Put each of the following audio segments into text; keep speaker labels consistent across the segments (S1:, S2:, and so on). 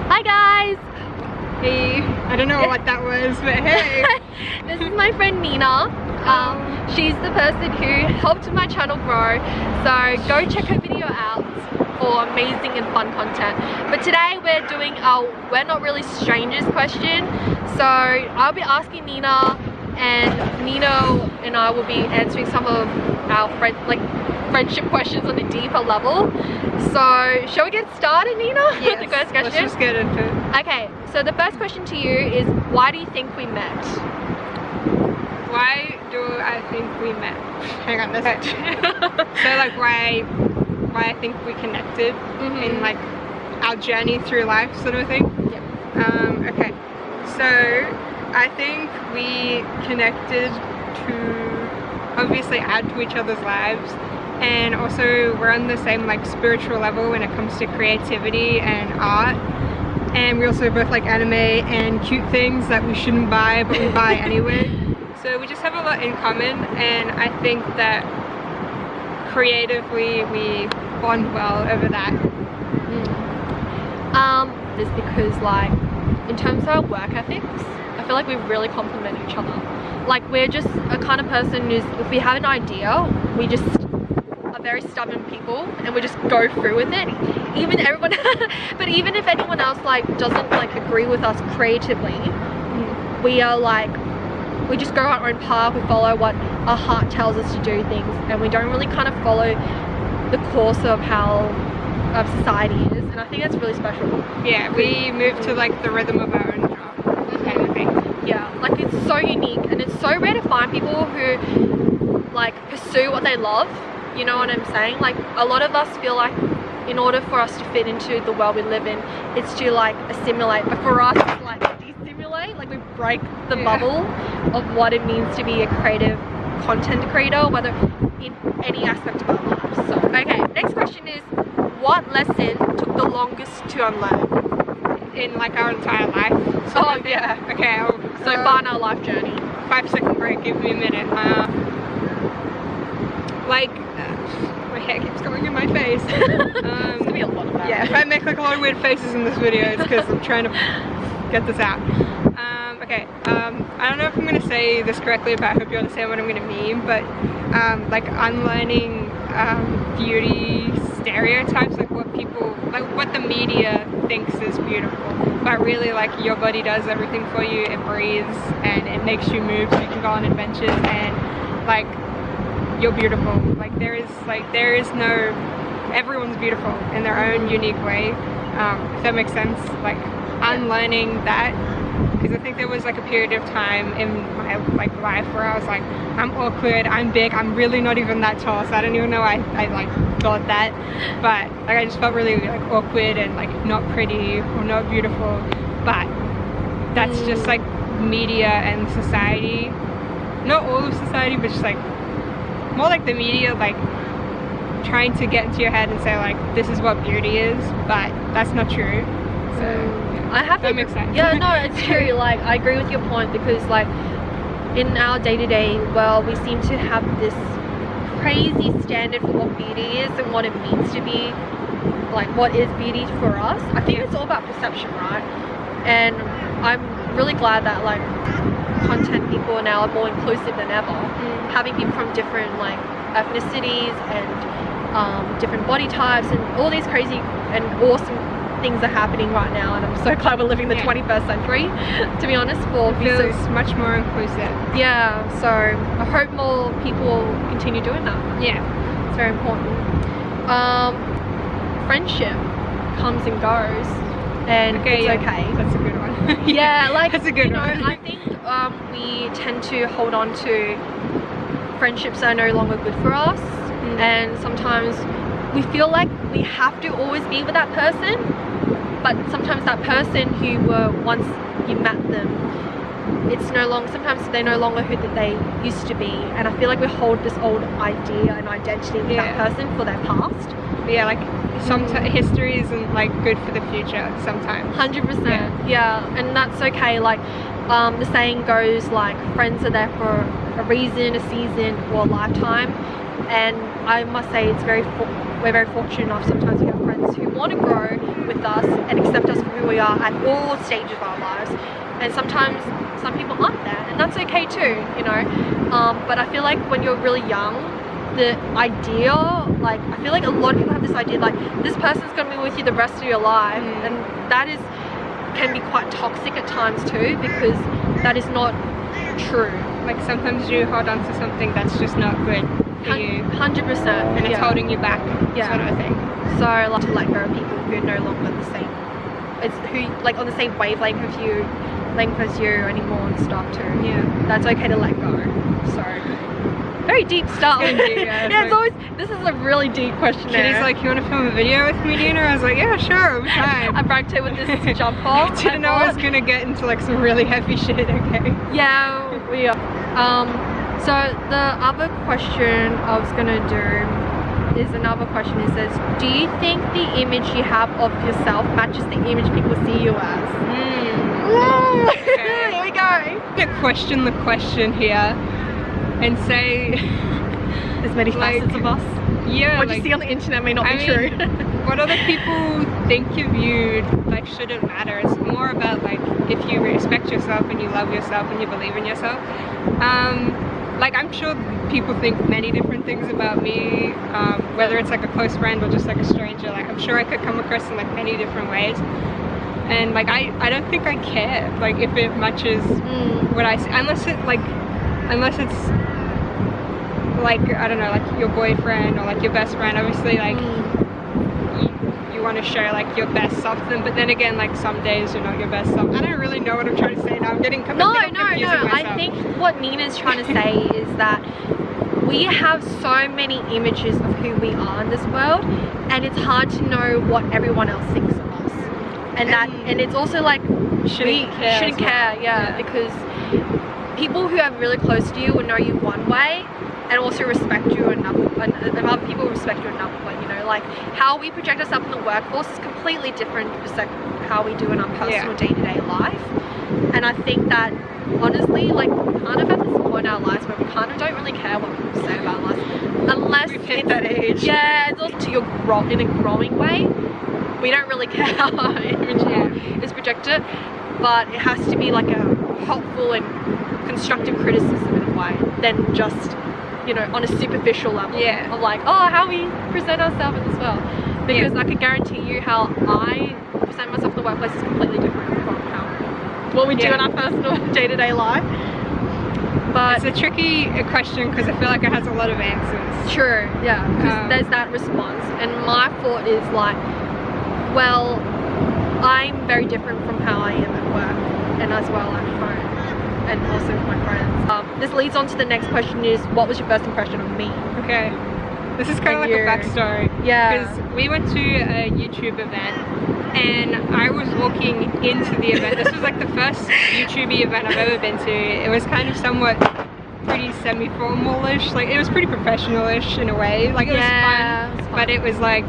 S1: Hi guys!
S2: Hey, I don't know what that was, but hey!
S1: This is my friend Nina. She's the person who helped my channel grow, so go check her video out for amazing and fun content. But today we're doing our We're Not Really Strangers question. So I'll be asking Nina, and Nina and I will be answering some of our friendship questions on a deeper level. So shall we get started, Nina?
S2: Yes,
S1: with the first question?
S2: let's just get into it.
S1: Okay, so the first question to you is, why do you think we met?
S2: Why do I think we met? Hang on, that's it. So like why I think we connected in like our journey through life sort of thing?
S1: Yep.
S2: Okay, so I think we connected to obviously add to each other's lives, and also we're on the same like spiritual level when it comes to creativity and art, and we also both like anime and cute things that we shouldn't buy but we buy anyway. So we just have a lot in common, and I think that creatively we bond well over that.
S1: It's because like in terms of our work ethics, I feel like we really complement each other. Like we're just a kind of person who's, if we have an idea, we just are very stubborn people and we just go through with it. Even everyone but even if anyone else like doesn't like agree with us creatively, we are like, we just go our own path, we follow what our heart tells us to do things, and we don't really kind of follow the course of how society is, and I think that's really special.
S2: Yeah, we move to like the rhythm of our own drum kind of thing. Yeah,
S1: like it's so unique, and it's so rare to find people who like pursue what they love, you know what I'm saying? Like a lot of us feel like in order for us to fit into the world we live in, it's to like assimilate, but for us it's like destimulate, like we break the bubble of what it means to be a creative content creator, whether in any aspect of our lives. So okay, next question is, what lesson took the longest to unlearn?
S2: In like our entire life.
S1: So yeah.
S2: Okay.
S1: So far in our life journey.
S2: 5-second break, give me a minute. My hair keeps going in my face.
S1: It's gonna be a lot of that.
S2: Yeah, if I make like a lot of weird faces in this video, it's because I'm trying to get this out. Okay, I don't know if I'm going to say this correctly, but I hope you understand what I'm going to mean, but like unlearning beauty stereotypes, like what people, like what the media thinks is beautiful, but really like your body does everything for you, it breathes and it makes you move so you can go on adventures, and like you're beautiful. Like there is no, everyone's beautiful in their own unique way, if that makes sense. Like unlearning that, because I think there was like a period of time in my like life where I was like, I'm awkward, I'm big, I'm really not even that tall, so I don't even know I like thought that, but like I just felt really like awkward and like not pretty or not beautiful. But that's just like media and society, not all of society, but just like more like the media, like trying to get into your head and say like this is what beauty is, but that's not true. So
S1: I have
S2: that makes sense.
S1: Yeah, no, it's true. Like I agree with your point, because like in our day-to-day world we seem to have this crazy standard for what beauty is and what it means to be, like what is beauty for us. I think it's all about perception, right? And I'm really glad that like content people now are more inclusive than ever, having people from different like ethnicities and different body types and all these crazy and awesome things are happening right now, and I'm so glad we're living the 21st century, to be honest. For
S2: it feels much more inclusive.
S1: Yeah, so I hope more people continue doing that. Yeah, it's very important. Friendship comes and goes, and it's okay.
S2: That's a good one.
S1: Yeah, like
S2: that's a good one.
S1: I think we tend to hold on to friendships that are no longer good for us, and sometimes we feel like we have to always be with that person, but sometimes that person who were once you met them, it's no longer, sometimes they're no longer who that they used to be, and I feel like we hold this old idea and identity with that person for their past.
S2: Yeah, like sometimes history isn't like good for the future sometimes.
S1: 100%. Yeah, and that's okay. Like the saying goes, like friends are there for a reason, a season, or a lifetime, and I must say it's very we're very fortunate enough. Sometimes we have friends who want to grow with us and accept us for who we are at all stages of our lives. And sometimes some people aren't there, and that's okay too, you know. But I feel like when you're really young, the idea, like, I feel like a lot of people have this idea like this person's gonna be with you the rest of your life, and that can be quite toxic at times too, because that is not true.
S2: Like sometimes you hold on to something that's just not good for you.
S1: 100%.
S2: And it's holding you back, sort of a thing.
S1: So I like to let go of people who are no longer the same. It's who, like, on the same wavelength as you anymore and stuff too.
S2: Yeah.
S1: That's okay to let go. So very deep stuff. Yeah, it's always, this is a really deep question.
S2: Kitty's like, you want to film a video with me, Nina? I was like, yeah, sure, we can.
S1: I bragged her with this jump off.
S2: I didn't know I was gonna get into like some really heavy shit, okay?
S1: Yeah, we are. So the other question I was gonna do is another question. It says, do you think the image you have of yourself matches the image people see you as?
S2: Okay.
S1: Here we go.
S2: I'm gonna question the question here and say
S1: there's many facets of us.
S2: Yeah,
S1: what
S2: like,
S1: you see on the internet may not be
S2: mean,
S1: true.
S2: What other people think of you like shouldn't matter. It's more about like if you respect yourself and you love yourself and you believe in yourself. Like I'm sure people think many different things about me, whether it's like a close friend or just like a stranger. Like I'm sure I could come across in like many different ways. And like I don't think I care like if it matches what I see, unless it's like, I don't know, like your boyfriend or like your best friend. Obviously like you want to show like your best self to them, but then again like some days you're not your best self. I don't really know what I'm trying to say now. I'm getting
S1: No, I think what Nina's trying to say is that we have so many images of who we are in this world, and it's hard to know what everyone else thinks of us. And it's also like
S2: shouldn't care,
S1: yeah, because people who are really close to you will know you one way and also respect you another, and other people will respect you another way, you know, like how we project ourselves in the workforce is completely different to how we do in our personal day-to-day life. And I think that honestly, like, we kind of at this point in our lives where we kind of don't really care what people say about us, unless
S2: we've hit that age.
S1: Yeah, it's also in a growing way. We don't really care how our image is projected, but it has to be like a helpful and constructive criticism in a way, than just, you know, on a superficial level of like, oh, how we present ourselves in this world. Because I can guarantee you how I present myself in the workplace is completely different from what we do in our personal day-to-day life. But
S2: it's a tricky question because I feel like it has a lot of answers.
S1: True, yeah, because there's that response, and my thought is like, well, I'm very different from how I am at work and as well at home, and also with my friends. This leads on to the next question is, what was your first impression of me?
S2: Okay, this is kind of like a backstory.
S1: Yeah.
S2: Because we went to a YouTube event and I was walking into the event. This was like the first YouTube event I've ever been to. It was kind of somewhat pretty semi-formal-ish. Like it was pretty professional-ish in a way. Like it was fun, but it was like,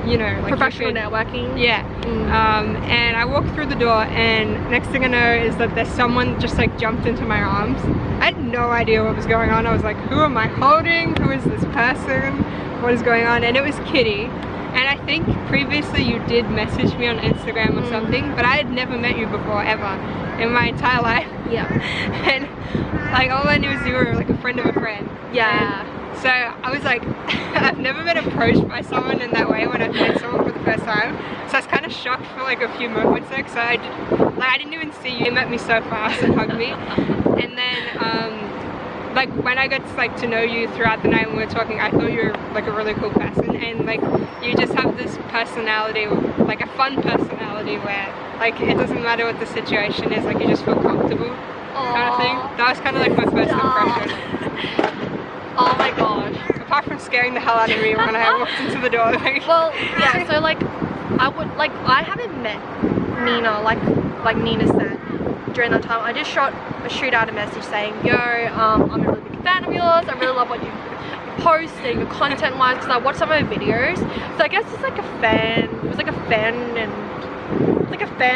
S2: you know, like
S1: professional networking.
S2: Yeah. And I walked through the door and next thing I know is that there's someone just like jumped into my arms. I had no idea what was going on. I was like, who am I holding? Who is this person? What is going on? And it was Kitty. And I think previously you did message me on Instagram or something, but I had never met you before ever in my entire life.
S1: Yeah.
S2: And like all I knew is you were like a friend of a friend.
S1: Yeah.
S2: And so I was like, I've never been approached by someone in that way when I've met someone for the first time. So I was kind of shocked for like a few moments there, because I didn't even see you. You met me so fast and hugged me. And then like when I got to know you throughout the night when we were talking, I thought you were like a really cool person, and like you just have this personality, like a fun personality where like it doesn't matter what the situation is, like you just feel comfortable. Kind of thing. That was kind of like my first impression.
S1: Oh my gosh.
S2: Apart from scaring the hell out of me when I walked into the door. Like.
S1: Well, yeah, so like I haven't met Nina, like Nina said, during that time. I just shoot out a message saying, yo, I'm a really big fan of yours. I really love what you post and your content wise, because I watched some of your videos. So I guess it's like a fan. It was like a fan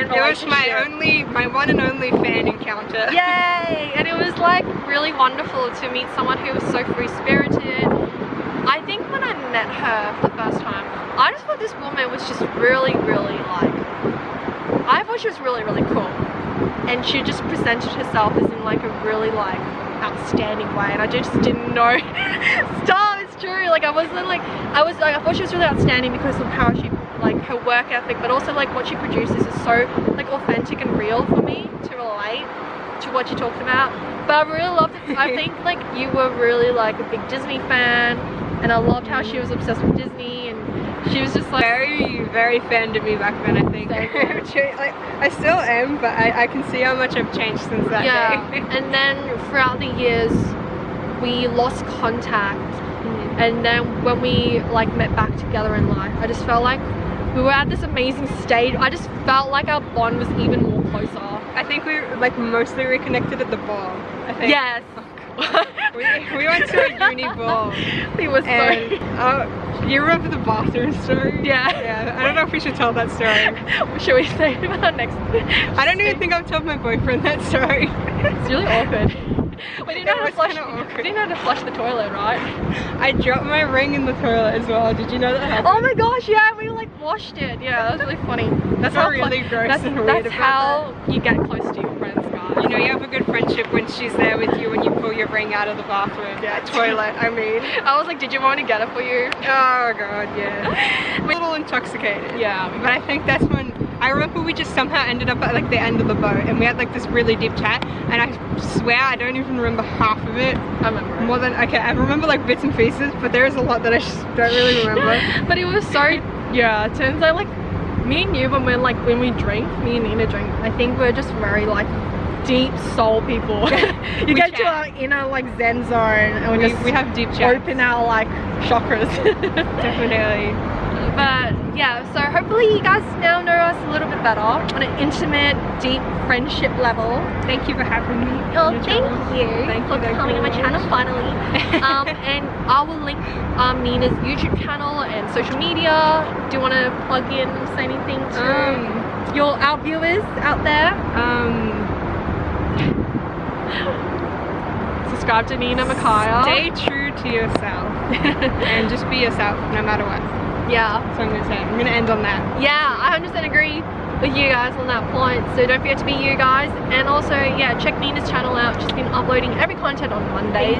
S1: relationship.
S2: It was my one and only fan encounter.
S1: Yay! And it was like really wonderful to meet someone who was so free spirited. I think when I met her for the first time, I just thought this woman was just really, really like, I thought she was really, really cool. And she just presented herself as in like a really like outstanding way, and I just didn't know. Stop, it's true. Like I thought she was really outstanding because of how she, like her work ethic, but also like what she produces is so like authentic and real for me to relate to what she talked about. But I really loved it. I think like you were really like a big Disney fan, and I loved how she was obsessed with Disney, and she was just like
S2: very, very fan to me back then, I think. Like, I still am, but I can see how much I've changed since that day.
S1: And then throughout the years we lost contact, and then when we like met back together in life, I just felt like we were at this amazing stage. I just felt like our bond was even more closer.
S2: I think we like mostly reconnected at the ball, I think.
S1: Yes.
S2: we went to a uni ball.
S1: It was so...
S2: you remember the bathroom story?
S1: Yeah.
S2: I don't know if we should tell that story.
S1: Should we say it about next?
S2: I don't even think I've told my boyfriend that story.
S1: It's really awkward. We didn't know how to flush.
S2: We
S1: didn't know how to flush the toilet, right?
S2: I dropped my ring in the toilet as well. Did you know that happened?
S1: Oh my gosh, yeah, we like washed it. Yeah, that was really funny. That's how
S2: really gross and weird.
S1: That's how you get close to your friends, guys.
S2: You know, you have a good friendship when she's there with you when you pull your ring out of the bathroom. Yeah, toilet, I mean.
S1: I was like, did you want me to get it for you?
S2: Oh god, yeah. A little intoxicated.
S1: Yeah.
S2: But I think that's when, I remember we just somehow ended up at like the end of the boat, and we had like this really deep chat, and I swear I don't even remember half of it.
S1: I remember.
S2: More than, okay, I remember like bits and pieces, but there is a lot that I just don't really remember.
S1: But it was so, yeah, it turns out like, me and you, when we drink, me and Nina drink, I think we're just very like deep soul people. You get to our inner like zen zone, and we
S2: have deep chat.
S1: Open our like chakras.
S2: Definitely.
S1: But yeah, so hopefully you guys now know us a little bit better on an intimate, deep friendship level.
S2: Thank you for having me.
S1: Oh, thank you for coming to my channel finally. And I will link Nina's YouTube channel and social media. Do you want to plug in and say anything to our viewers out there? Subscribe to Nina Marjanac.
S2: Stay true to yourself and just be yourself no matter what.
S1: Yeah.
S2: That's what I'm going to say. I'm going to end on that.
S1: Yeah, I 100% agree with you guys on that point. So don't forget to be you guys. And also, yeah, check Nina's channel out. She's been uploading every content on Mondays.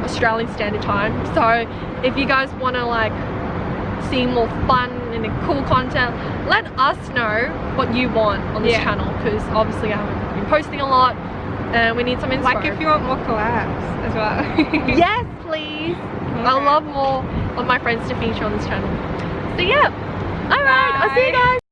S1: Australian Standard Time. So if you guys want to like see more fun and cool content, let us know what you want on this channel, because obviously I haven't been posting a lot and we need some info.
S2: Like if you want more collabs as well.
S1: Yes, please. Okay. I love more of my friends to feature on this channel. So yeah, alright, I'll see you guys.